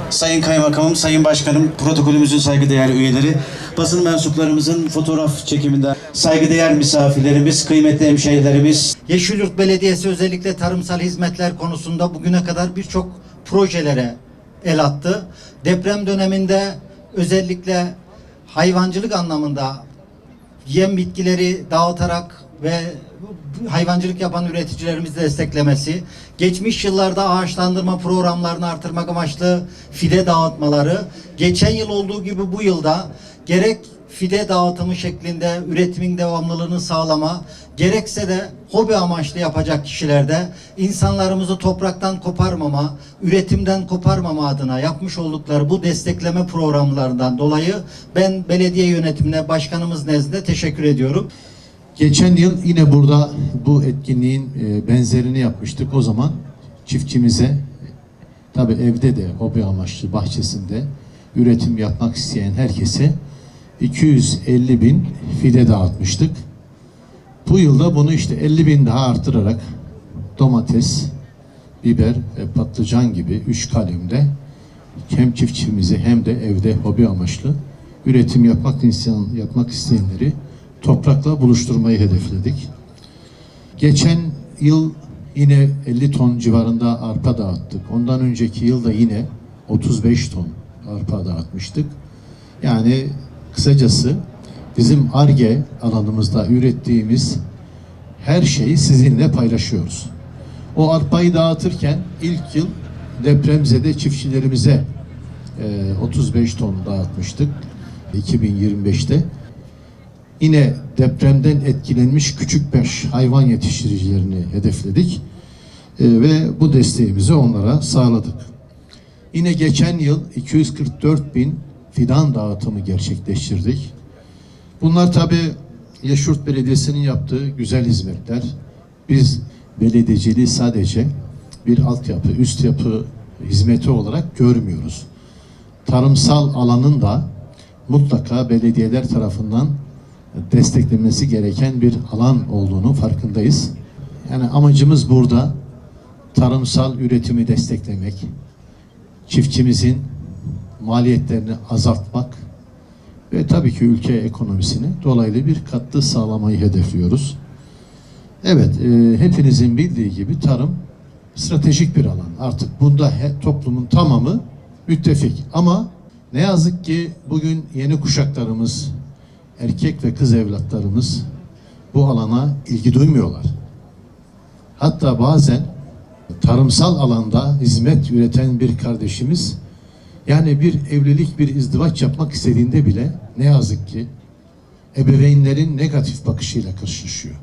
Sayın Kaymakamım, Sayın Başkanım, protokolümüzün saygıdeğer üyeleri, basın mensuplarımızın fotoğraf çekiminde saygıdeğer misafirlerimiz, kıymetli hemşehrilerimiz. Yeşilyurt Belediyesi özellikle tarımsal hizmetler konusunda bugüne kadar birçok projelere el attı. Deprem döneminde özellikle hayvancılık anlamında yem bitkileri dağıtarak ve hayvancılık yapan üreticilerimizi desteklemesi, geçmiş yıllarda ağaçlandırma programlarını artırmak amaçlı fide dağıtmaları, geçen yıl olduğu gibi bu yılda gerek fide dağıtımı şeklinde üretimin devamlılığını sağlama, gerekse de hobi amaçlı yapacak kişilerde insanlarımızı topraktan koparmama, üretimden koparmama adına yapmış oldukları bu destekleme programlarından dolayı ben belediye yönetimine, başkanımız nezdinde teşekkür ediyorum. Geçen yıl yine burada bu etkinliğin benzerini yapmıştık. O zaman çiftçimize, tabii evde de hobi amaçlı bahçesinde üretim yapmak isteyen herkese 250.000 fide dağıtmıştık. Bu yılda bunu işte 50.000 daha artırarak domates, biber ve patlıcan gibi 3 kalemde hem çiftçimizi hem de evde hobi amaçlı üretim yapmak isteyenleri toprakla buluşturmayı hedefledik. Geçen yıl yine 50 ton civarında arpa dağıttık. Ondan önceki yılda yine 35 ton arpa dağıtmıştık. Yani kısacası bizim Ar-Ge alanımızda ürettiğimiz her şeyi sizinle paylaşıyoruz. O arpayı dağıtırken ilk yıl depremzede çiftçilerimize 35 ton dağıtmıştık 2025'te. Yine depremden etkilenmiş küçükbaş hayvan yetiştiricilerini hedefledik ve bu desteğimizi onlara sağladık. Yine geçen yıl 244.000 fidan dağıtımı gerçekleştirdik. Bunlar tabii Yeşilyurt Belediyesi'nin yaptığı güzel hizmetler. Biz belediyeciliği sadece bir altyapı, üst yapı hizmeti olarak görmüyoruz. Tarımsal alanın da mutlaka belediyeler tarafından desteklenmesi gereken bir alan olduğunu farkındayız. Yani amacımız burada tarımsal üretimi desteklemek, çiftçimizin maliyetlerini azaltmak ve tabii ki ülke ekonomisine dolaylı bir katkı sağlamayı hedefliyoruz. Evet, hepinizin bildiği gibi tarım stratejik bir alan. Artık bunda toplumun tamamı müttefik. Ama ne yazık ki bugün yeni kuşaklarımız, erkek ve kız evlatlarımız bu alana ilgi duymuyorlar. Hatta bazen tarımsal alanda hizmet üreten bir kardeşimiz, yani bir evlilik, bir izdivaç yapmak istediğinde bile ne yazık ki ebeveynlerin negatif bakışıyla karşılaşıyor.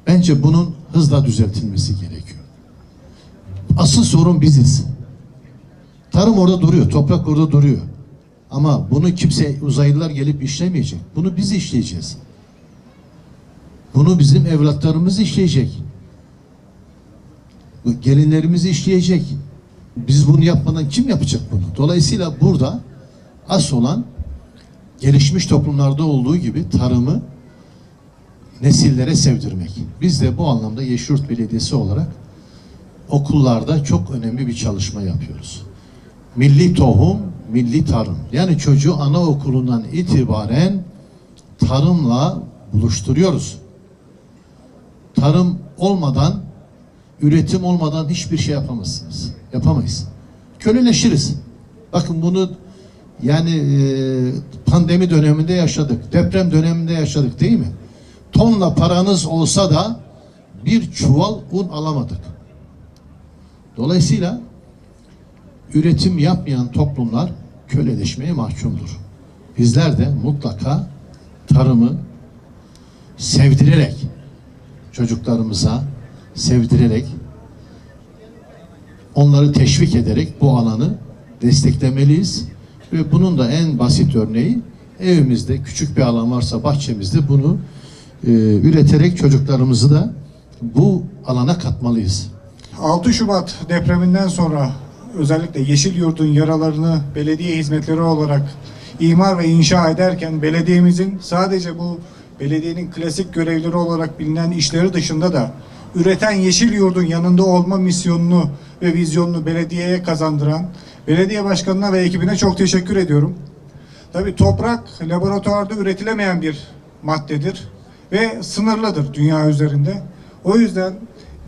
Bence bunun hızla düzeltilmesi gerekiyor. Asıl sorun biziz. Tarım orada duruyor, toprak orada duruyor. Ama bunu kimse, uzaylılar gelip işlemeyecek. Bunu biz işleyeceğiz. Bunu bizim evlatlarımız işleyecek. Gelinlerimiz işleyecek. Biz bunu yapmadan kim yapacak bunu? Dolayısıyla burada asıl olan gelişmiş toplumlarda olduğu gibi tarımı nesillere sevdirmek. Biz de bu anlamda Yeşilyurt Belediyesi olarak okullarda çok önemli bir çalışma yapıyoruz. Milli tohum, milli tarım. Yani çocuğu anaokulundan itibaren tarımla buluşturuyoruz. Tarım olmadan, üretim olmadan hiçbir şey yapamazsınız. Yapamayız. Köleleşiriz. Bakın bunu yani pandemi döneminde yaşadık. Deprem döneminde yaşadık değil mi? Tonla paranız olsa da bir çuval un alamadık. Dolayısıyla üretim yapmayan toplumlar köleleşmeye mahkumdur. Bizler de mutlaka tarımı sevdirerek, çocuklarımıza sevdirerek, onları teşvik ederek bu alanı desteklemeliyiz. Ve bunun da en basit örneği, evimizde küçük bir alan varsa bahçemizde bunu üreterek çocuklarımızı da bu alana katmalıyız. 6 Şubat depreminden sonra özellikle Yeşilyurt'un yaralarını belediye hizmetleri olarak imar ve inşa ederken belediyemizin sadece bu belediyenin klasik görevleri olarak bilinen işleri dışında da üreten yeşil yurdun yanında olma misyonunu ve vizyonunu belediyeye kazandıran belediye başkanına ve ekibine çok teşekkür ediyorum. Tabii toprak laboratuvarda üretilemeyen bir maddedir ve sınırlıdır dünya üzerinde. O yüzden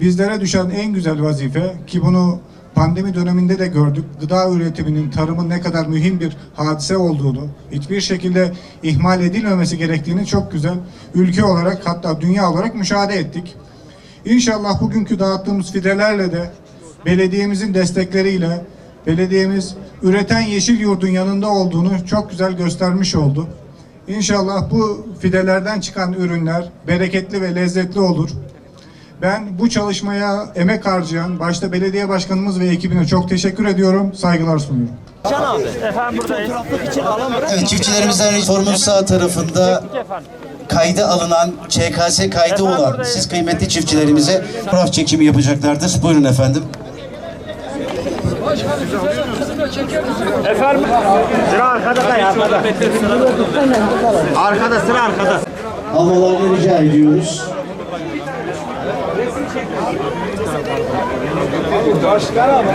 bizlere düşen en güzel vazife, ki bunu pandemi döneminde de gördük, gıda üretiminin, tarımın ne kadar mühim bir hadise olduğunu, hiçbir şekilde ihmal edilmemesi gerektiğini çok güzel ülke olarak, hatta dünya olarak müşahede ettik. İnşallah bugünkü dağıttığımız fidelerle de belediyemizin destekleriyle belediyemiz üreten yeşil yurdun yanında olduğunu çok güzel göstermiş oldu. İnşallah bu fidelerden çıkan ürünler bereketli ve lezzetli olur. Ben bu çalışmaya emek harcayan başta belediye başkanımız ve ekibine çok teşekkür ediyorum. Saygılar sunuyorum. Evet, çiftçilerimizden formun sağ tarafında kaydı alınan, ÇKS kaydı olan siz kıymetli çiftçilerimize fotoğraf çekimi yapacaklardır. Buyurun efendim. Efendim? Sıra arkada da ya, arkada. Arkada, sıra arkada. Almalarını rica ediyoruz. Başkanım.